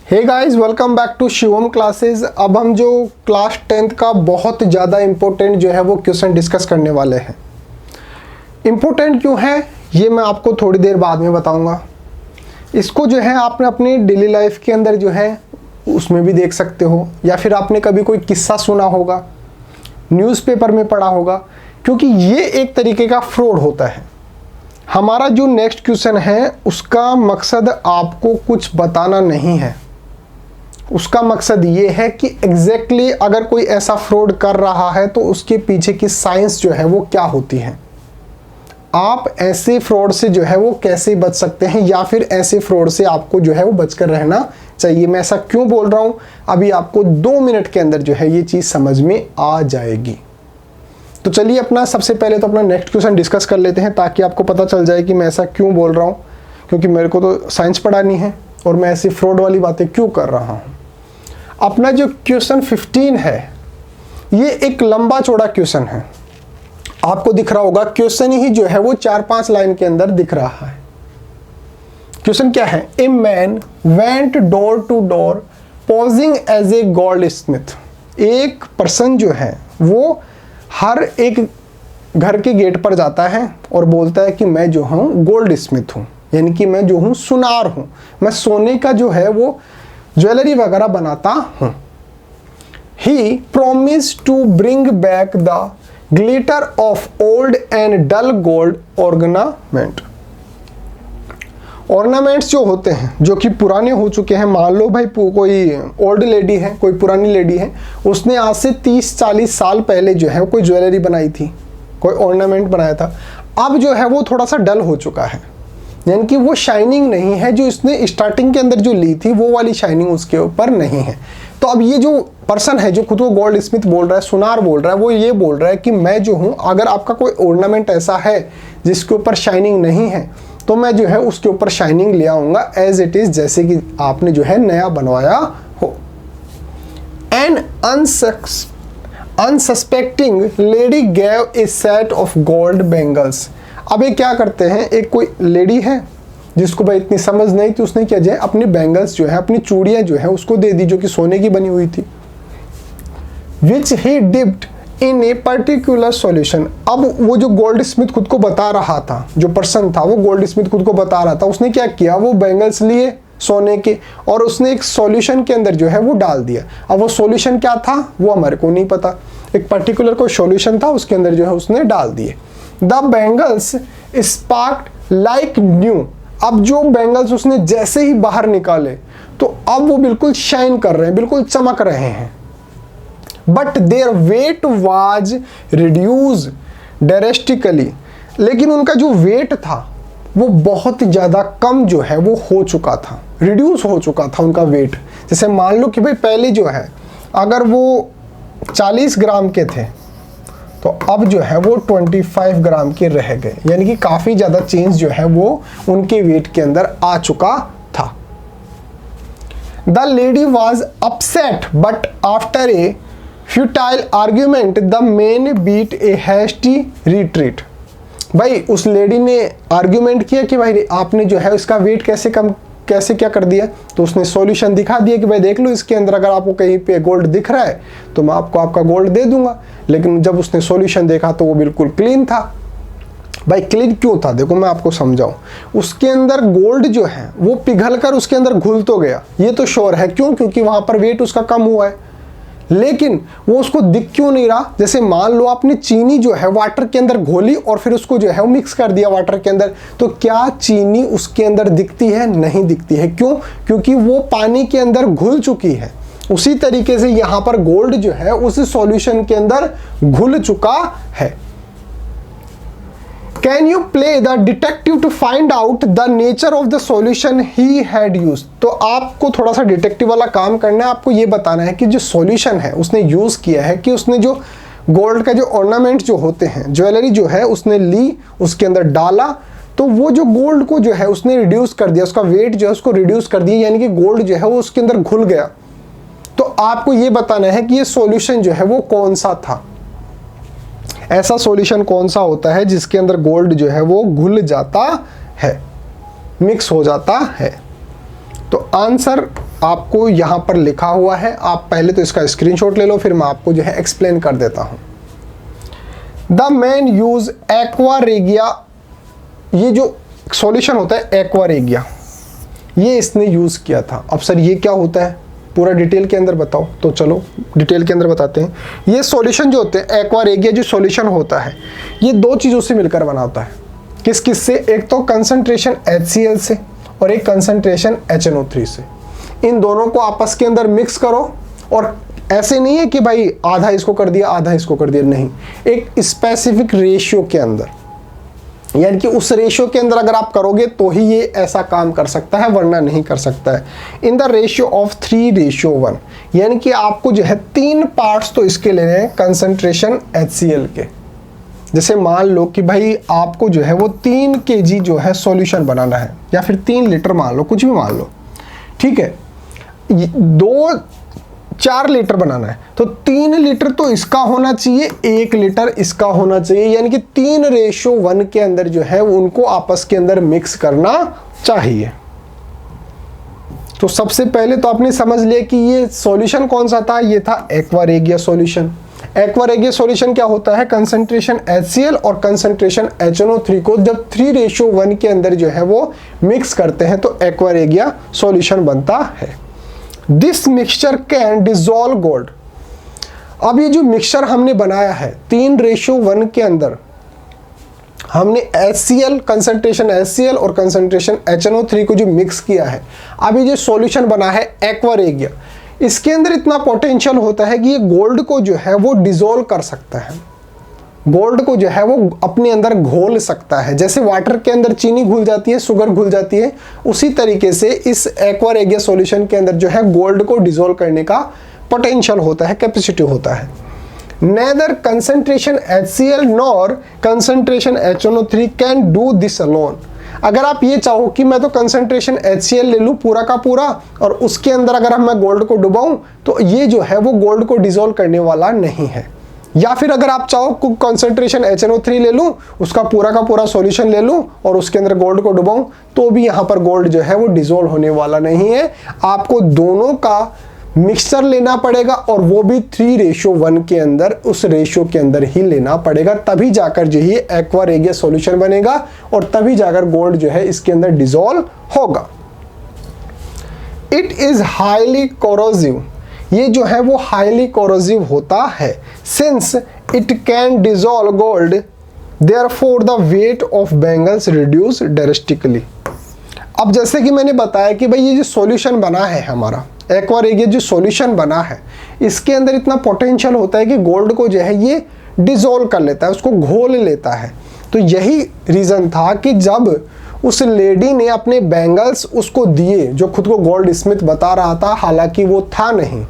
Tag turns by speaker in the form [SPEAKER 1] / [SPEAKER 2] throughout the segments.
[SPEAKER 1] Hey guys, welcome back to Shivam classes. अब हम जो क्लास 10th का बहुत ज़्यादा इम्पोर्टेंट जो है वो क्वेश्चन डिस्कस करने वाले हैं। इम्पोर्टेंट क्यों है ये मैं आपको थोड़ी देर बाद में बताऊंगा। इसको जो है आपने अपनी डेली लाइफ के अंदर जो है उसमें भी देख सकते हो, या फिर आपने कभी कोई किस्सा सुना होगा, न्यूज़पेपर में पढ़ा होगा, क्योंकि ये एक तरीके का फ्रॉड होता है। हमारा जो नेक्स्ट क्वेश्चन है उसका मकसद आपको कुछ बताना नहीं है। उसका मकसद ये है कि एग्जैक्टली अगर कोई ऐसा फ्रॉड कर रहा है तो उसके पीछे की साइंस जो है वो क्या होती है, आप ऐसे फ्रॉड से जो है वो कैसे बच सकते हैं, या फिर ऐसे फ्रॉड से आपको जो है वो बचकर रहना चाहिए। मैं ऐसा क्यों बोल रहा हूँ, अभी आपको 2 मिनट के अंदर जो है ये चीज़ समझ में आ जाएगी। तो चलिए अपना सबसे पहले तो अपना नेक्स्ट क्वेश्चन डिस्कस कर लेते हैं, ताकि आपको पता चल जाए कि मैं ऐसा क्यों बोल रहा हूँ, क्योंकि मेरे को तो साइंस पढ़ानी है और मैं ऐसी फ्रॉड वाली बातें क्यों कर रहा हूँ। अपना जो क्वेश्चन 15 है ये एक लंबा चौड़ा क्वेश्चन है। आपको दिख रहा होगा क्वेश्चन ही जो है वो 4-5 लाइन के अंदर दिख रहा है। क्वेश्चन क्या है? A man went door to door posing as a goldsmith. एक पर्सन जो है वो हर एक घर के गेट पर जाता है और बोलता है कि मैं जो हूँ गोल्ड स्मिथ हूँ, यानी कि मैं जो हूँ सुनार हूँ, मैं सोने का जो है वो ज्वेलरी वगैरह बनाता हूँ। He promise to bring back the glitter of old and dull gold ornament. Ornaments जो होते हैं जो कि पुराने हो चुके हैं, मान लो भाई कोई ओल्ड लेडी है, कोई पुरानी लेडी है, उसने आज से 30-40 साल पहले जो है कोई ज्वेलरी बनाई थी, कोई ऑर्नामेंट बनाया था। अब जो है वो थोड़ा सा डल हो चुका है, यानी कि वो शाइनिंग नहीं है जो इसने स्टार्टिंग के अंदर जो ली थी, वो वाली शाइनिंग उसके ऊपर नहीं है। तो अब ये जो पर्सन है जो खुद को गोल्ड स्मिथ बोल रहा है, सुनार बोल रहा है, वो ये बोल रहा है कि मैं जो हूँ, अगर आपका कोई ऑर्नामेंट ऐसा है जिसके ऊपर शाइनिंग नहीं है तो मैं जो है उसके ऊपर शाइनिंग ले आऊँगा एज इट इज़, जैसे कि आपने जो है नया बनवाया हो। An unsuspecting lady gave a set of gold bangles. अब ये क्या करते हैं, एक कोई लेडी है जिसको भाई इतनी समझ नहीं थी, उसने क्या किया, अपनी बैंगल्स जो है, अपनी चूड़ियाँ जो है उसको दे दी, जो कि सोने की बनी हुई थी। Which he dipped in a particular solution. अब वो जो गोल्ड स्मिथ खुद को बता रहा था, जो पर्सन था वो गोल्ड स्मिथ खुद को बता रहा था, उसने क्या किया, वो बैंगल्स लिए सोने के और उसने एक सॉल्यूशन के अंदर जो है वो डाल दिया। अब वो सॉल्यूशन क्या था वो हमारे को नहीं पता, एक पर्टिकुलर कोई सॉल्यूशन था, उसके अंदर जो है उसने डाल दिए। The bangles sparked like new. अब जो बैंगल्स उसने जैसे ही बाहर निकाले तो अब वो बिल्कुल शाइन कर रहे हैं, बिल्कुल चमक रहे हैं। But their weight was reduce drastically. लेकिन उनका जो वेट था वो बहुत ज़्यादा कम जो है वो हो चुका था, रिड्यूस हो चुका था उनका वेट। जैसे मान लो कि भाई पहले जो है अगर वो 40 ग्राम के थे तो अब जो है वो 25 ग्राम के रह गए, यानी कि काफ़ी ज़्यादा चेंज जो है वो उनके वेट के अंदर आ चुका था। The lady was upset but after a futile argument the man beat a hasty retreat. भाई उस लेडी ने आर्ग्यूमेंट किया कि भाई आपने जो है इसका वेट कैसे क्या कर दिया, तो उसने सॉल्यूशन दिखा दिया कि भाई देख लो इसके अंदर अगर आपको कहीं पे गोल्ड दिख रहा है तो मैं आपको आपका गोल्ड दे दूंगा। लेकिन जब उसने सॉल्यूशन देखा तो वो बिल्कुल क्लीन था। भाई क्लीन क्यों था, देखो मैं आपको समझाऊं। उसके अंदर गोल्ड जो है वो पिघल कर उसके अंदर घुल तो गया, ये तो श्योर है। क्यों? क्योंकि वहां पर वेट उसका कम हुआ है, लेकिन वो उसको दिख क्यों नहीं रहा। जैसे मान लो आपने चीनी जो है वाटर के अंदर घोली और फिर उसको जो है वो मिक्स कर दिया वाटर के अंदर, तो क्या चीनी उसके अंदर दिखती है? नहीं दिखती है। क्यों? क्योंकि वो पानी के अंदर घुल चुकी है। उसी तरीके से यहाँ पर गोल्ड जो है उस सॉल्यूशन के अंदर घुल चुका है। Can you play the detective to find out the nature of the solution he had use. तो आपको थोड़ा सा डिटेक्टिव वाला काम करना है, आपको ये बताना है कि जो सॉल्यूशन है उसने यूज किया है, कि उसने जो गोल्ड का जो ऑर्नामेंट जो होते हैं, ज्वेलरी जो है उसने ली, उसके अंदर डाला, तो वो जो गोल्ड को जो है उसने रिड्यूस कर दिया, उसका वेट जो है उसको रिड्यूस कर दिया, यानी कि गोल्ड जो है वो उसके अंदर घुल गया। तो आपको ये बताना है कि ये सॉल्यूशन जो है वो कौन सा था, ऐसा सॉल्यूशन कौन सा होता है जिसके अंदर गोल्ड जो है वो घुल जाता है, मिक्स हो जाता है। तो आंसर आपको यहाँ पर लिखा हुआ है, आप पहले तो इसका स्क्रीनशॉट ले लो, फिर मैं आपको जो है एक्सप्लेन कर देता हूँ। द मैन यूज एक्वा रेगिया, ये जो सॉल्यूशन होता है एक्वा रेगिया, ये इसने यूज़ किया था। अब सर ये क्या होता है, पूरा डिटेल के अंदर बताओ, तो चलो डिटेल के अंदर बताते हैं। ये सॉल्यूशन जो होते हैं एक्वा रेगिया जो सॉल्यूशन होता है, ये दो चीज़ों से मिलकर बना होता है। किस किस से, एक तो कंसंट्रेशन HCl से और एक कंसंट्रेशन HNO3 से। इन दोनों को आपस के अंदर मिक्स करो, और ऐसे नहीं है कि भाई आधा इसको कर दिया आधा इसको कर दिया, नहीं, एक स्पेसिफिक रेशियो के अंदर, यानी कि उस रेशियो के अंदर अगर आप करोगे तो ही ये ऐसा काम कर सकता है, वरना नहीं कर सकता है। इन द रेशियो ऑफ 3:1, यानी कि आपको जो है 3 पार्ट्स तो इसके लेने हैं कंसंट्रेशन HCl के। जैसे मान लो कि भाई आपको जो है वो 3 kg जो है सॉल्यूशन बनाना है, या फिर 3 लीटर मान लो, कुछ भी मान लो, ठीक है, 4 लीटर बनाना है, तो 3 लीटर तो इसका होना चाहिए, 1 लीटर इसका होना चाहिए, यानी कि 3:1 के अंदर जो है उनको आपस के अंदर मिक्स करना चाहिए। तो सबसे पहले तो आपने समझ लिया कि ये सॉल्यूशन कौन सा था, ये था एक्वा रेगिया सॉल्यूशन। एक्वा रेगिया सॉल्यूशन क्या होता है, कंसंट्रेशन HCl और कंसंट्रेशन HNO3 को जब 3:1 के अंदर जो है वो मिक्स करते हैं तो एक्वा रेगिया सॉल्यूशन बनता है। This mixture can dissolve gold. अब ये जो मिक्सचर हमने बनाया है 3:1 के अंदर, हमने HCl कंसंट्रेशन HCl और कंसंट्रेशन HNO3 को जो मिक्स किया है, अब ये जो सॉल्यूशन बना है एक्वा रेगिया, इसके अंदर इतना पोटेंशियल होता है कि ये गोल्ड को जो है वो डिजोल्व कर सकता है, गोल्ड को जो है वो अपने अंदर घोल सकता है। जैसे वाटर के अंदर चीनी घुल जाती है, शुगर घुल जाती है, उसी तरीके से इस एक्वा रेगिया सॉल्यूशन के अंदर जो है गोल्ड को डिसॉल्व करने का पोटेंशियल होता है, कैपेसिटी होता है। Neither concentration HCl nor concentration HNO3 can do this alone. अगर आप ये चाहो कि मैं तो कंसंट्रेशन HCl ले लूँ पूरा का पूरा और उसके अंदर अगर मैं गोल्ड को डुबाऊं, तो ये जो है वो गोल्ड को डिसॉल्व करने वाला नहीं है। या फिर अगर आप चाहो कंसंट्रेशन HNO3 ले लूं, उसका पूरा का पूरा सॉल्यूशन ले लूं और उसके अंदर गोल्ड को डुबाऊं, तो भी यहाँ पर गोल्ड जो है वो डिसॉल्व होने वाला नहीं है। आपको दोनों का मिक्सचर लेना पड़ेगा और वो भी 3:1 के अंदर, उस रेशियो के अंदर ही लेना पड़ेगा, तभी जाकर जो है एक्वा रेगिया सॉल्यूशन बनेगा और तभी जाकर गोल्ड जो है इसके अंदर डिसॉल्व होगा। इट इज हाईली कोरोसिव, ये जो है वो हाईली कोरोसिव होता है। Since it can dissolve gold, therefore the weight of bangles reduce drastically. अब जैसे कि मैंने बताया कि भाई ये जो सॉल्यूशन बना है हमारा एक्वा रेगिया जो सॉल्यूशन बना है, इसके अंदर इतना पोटेंशियल होता है कि गोल्ड को जो है ये डिसॉल्व कर लेता है, उसको घोल लेता है। तो यही रीज़न था कि जब उस लेडी ने अपने बैंगल्स उसको दिए, जो खुद को गोल्ड स्मिथ बता रहा था, हालांकि वो था नहीं,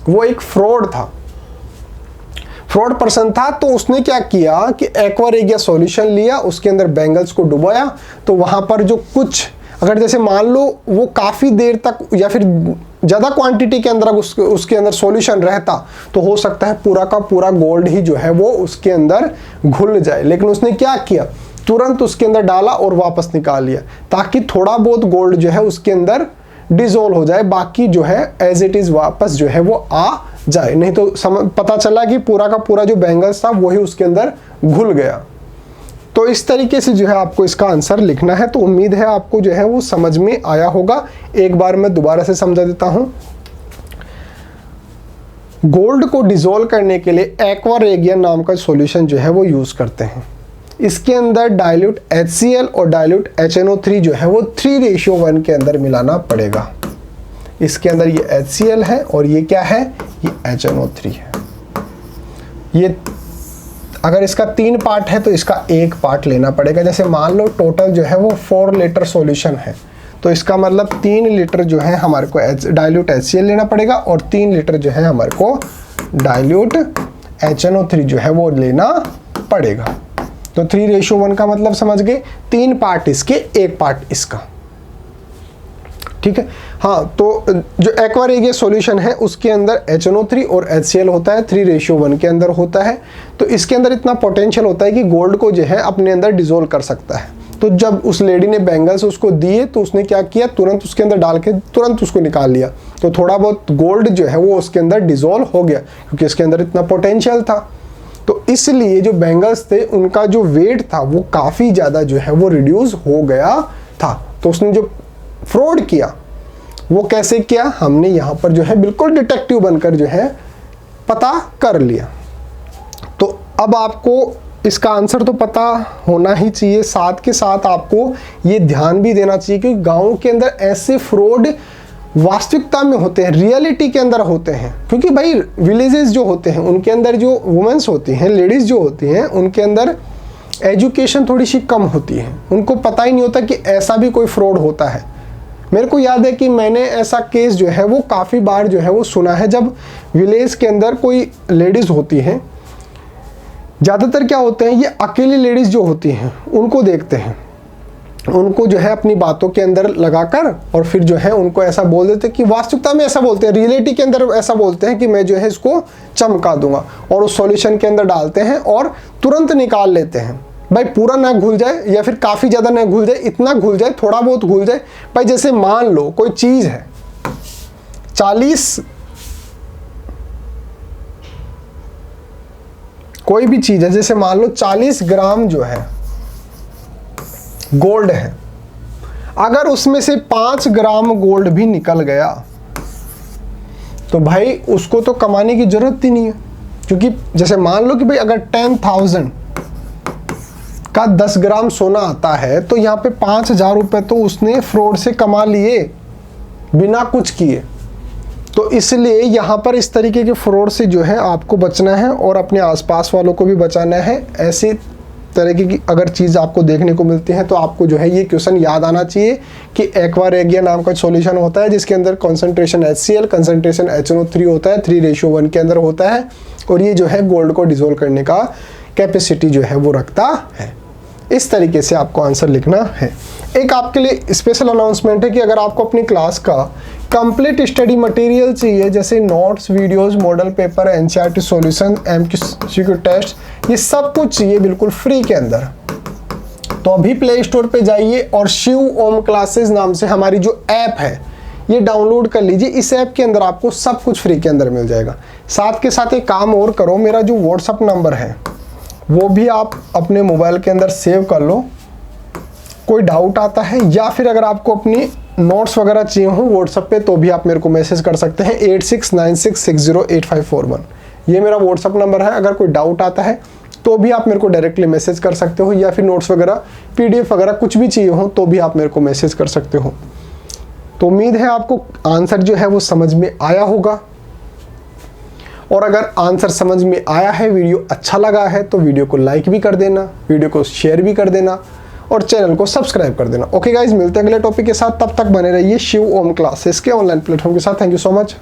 [SPEAKER 1] वो एक फ्रॉड था, फ्रॉड पर्सन था। तो उसने क्या किया कि एक्वा रेगिया सॉल्यूशन लिया, उसके अंदर बैंगल्स को डुबाया, तो वहाँ पर जो कुछ, अगर जैसे मान लो वो काफ़ी देर तक या फिर ज़्यादा क्वांटिटी के अंदर उसके अंदर सॉल्यूशन रहता, तो हो सकता है पूरा का पूरा गोल्ड ही जो है वो उसके अंदर घुल जाए। लेकिन उसने क्या किया, तुरंत उसके अंदर डाला और वापस निकाल लिया, ताकि थोड़ा बहुत गोल्ड जो है उसके अंदर डिसॉल्व हो जाए, बाकी जो है एज इट इज़ वापस जो है वो आ जाए। नहीं तो पता चला कि पूरा का पूरा जो बैंगल्स था वही उसके अंदर घुल गया। तो इस तरीके से जो है आपको इसका आंसर लिखना है। तो उम्मीद है आपको जो है वो समझ में आया होगा। एक बार मैं दोबारा से समझा देता हूं। गोल्ड को डिसॉल्व करने के लिए एक्वा रेगिया नाम का सॉल्यूशन जो है वो यूज करते हैं। इसके अंदर डाइल्यूट HCl और डाइल्यूट HNO3 जो है वो 3:1 के अंदर मिलाना पड़ेगा। इसके अंदर ये HCl है और ये क्या है, ये HNO3 है। ये अगर इसका 3 पार्ट है तो इसका 1 पार्ट लेना पड़ेगा। जैसे मान लो टोटल जो है वो 4 लीटर सॉल्यूशन है, तो इसका मतलब 3 लीटर जो है हमारे को डाइल्यूट HCl लेना पड़ेगा और 3 लीटर जो है हमारे को डाइल्यूट HNO3 जो है वो लेना पड़ेगा। तो 3:1 का मतलब समझ गए, 3 पार्ट इसके 1 पार्ट इसका, ठीक है। हाँ, तो जो एक्वा रेगिया सॉल्यूशन है उसके अंदर HNO3 और HCl होता है, 3:1 के अंदर होता है। तो इसके अंदर इतना पोटेंशियल होता है कि गोल्ड को जो है अपने अंदर डिसॉल्व कर सकता है। तो जब उस लेडी ने बैंगल्स उसको दिए तो उसने क्या किया, तुरंत उसके अंदर डाल के तुरंत उसको निकाल लिया। तो थोड़ा बहुत गोल्ड जो है वो उसके अंदर डिसॉल्व हो गया, क्योंकि इसके अंदर इतना पोटेंशियल था। तो इसलिए जो बैंगल्स थे उनका जो वेट था वो काफ़ी ज़्यादा जो है वो रिड्यूस हो गया था। तो उसने जो फ्रॉड किया वो कैसे किया, हमने यहाँ पर जो है बिल्कुल डिटेक्टिव बनकर जो है पता कर लिया। तो अब आपको इसका आंसर तो पता होना ही चाहिए, साथ के साथ आपको ये ध्यान भी देना चाहिए कि गाँव के अंदर ऐसे फ्रॉड वास्तविकता में होते हैं, रियलिटी के अंदर होते हैं। क्योंकि भाई विलेजेस जो होते हैं उनके अंदर जो वुमेन्स होती हैं, लेडीज़ जो होती हैं, उनके अंदर एजुकेशन थोड़ी सी कम होती है, उनको पता ही नहीं होता कि ऐसा भी कोई फ्रॉड होता है। मेरे को याद है कि मैंने ऐसा केस जो है वो काफ़ी बार जो है वो सुना है, जब विलेज के अंदर कोई लेडीज़ होती हैं, ज़्यादातर क्या होते हैं, ये अकेली लेडीज़ जो होती हैं उनको देखते हैं, उनको जो है अपनी बातों के अंदर लगाकर और फिर जो है उनको ऐसा बोल देते हैं कि वास्तविकता में ऐसा बोलते हैं, रियलिटी के अंदर ऐसा बोलते हैं कि मैं जो है इसको चमका दूंगा, और उस सॉल्यूशन के अंदर डालते हैं और तुरंत निकाल लेते हैं। भाई पूरा ना घुल जाए या फिर काफ़ी ज़्यादा ना घुल जाए, इतना घुल जाए, थोड़ा बहुत घुल जाए। भाई जैसे मान लो कोई चीज़ है 40, कोई भी चीज़ है, जैसे मान लो 40 ग्राम जो है गोल्ड है, अगर उसमें से 5 ग्राम गोल्ड भी निकल गया तो भाई उसको तो कमाने की जरूरत ही नहीं है। क्योंकि जैसे मान लो कि भाई अगर 10,000 का 10 ग्राम सोना आता है तो यहाँ पे 5,000 रुपये तो उसने फ्रॉड से कमा लिए बिना कुछ किए। तो इसलिए यहाँ पर इस तरीके के फ्रॉड से जो है आपको बचना है और अपने आसपास वालों को भी बचाना है। ऐसी तरीके की अगर चीज़ आपको देखने को मिलती है तो आपको जो है ये क्वेश्चन याद आना चाहिए कि एक्वा रेगिया नाम का सॉल्यूशन होता है जिसके अंदर कंसंट्रेशन HCl, कंसंट्रेशन HNO3 होता है, 3:1 के अंदर होता है, और ये जो है गोल्ड को डिसॉल्व करने का कैपेसिटी जो है वो रखता है। इस तरीके से आपको आंसर लिखना है। एक आपके लिए स्पेशल अनाउंसमेंट है कि अगर आपको अपनी क्लास का कंप्लीट स्टडी मटेरियल चाहिए, जैसे notes, videos, model paper, NCERT solution, MCQ test, ये सब कुछ चाहिए बिल्कुल फ्री के अंदर, तो अभी प्ले स्टोर पे जाइए और शिव ओम क्लासेस नाम से हमारी जो ऐप है ये डाउनलोड कर लीजिए। इस ऐप के अंदर आपको सब कुछ फ्री के अंदर मिल जाएगा। साथ के साथ एक काम और करो, मेरा जो व्हाट्सअप नंबर है वो भी आप अपने मोबाइल के अंदर सेव कर लो। कोई डाउट आता है या फिर अगर आपको अपनी नोट्स वगैरह चाहिए हो व्हाट्सएप पे तो भी आप मेरे को मैसेज कर सकते हैं 8696608541। ये मेरा व्हाट्सएप नंबर है। अगर कोई डाउट आता है तो भी आप मेरे को डायरेक्टली मैसेज कर सकते हो, या फिर नोट्स वगैरह PDF वगैरह कुछ भी चाहिए हो तो भी आप मेरे को मैसेज कर सकते हो। तो उम्मीद है आपको आंसर जो है वो समझ में आया होगा, और अगर आंसर समझ में आया है, वीडियो अच्छा लगा है तो वीडियो को लाइक भी कर देना, वीडियो को शेयर भी कर देना और चैनल को सब्सक्राइब कर देना। ओके गाइज, मिलते हैं अगले टॉपिक के साथ, तब तक बने रहिए शिव ओम क्लासेस के ऑनलाइन प्लेटफॉर्म के साथ। Thank you so much.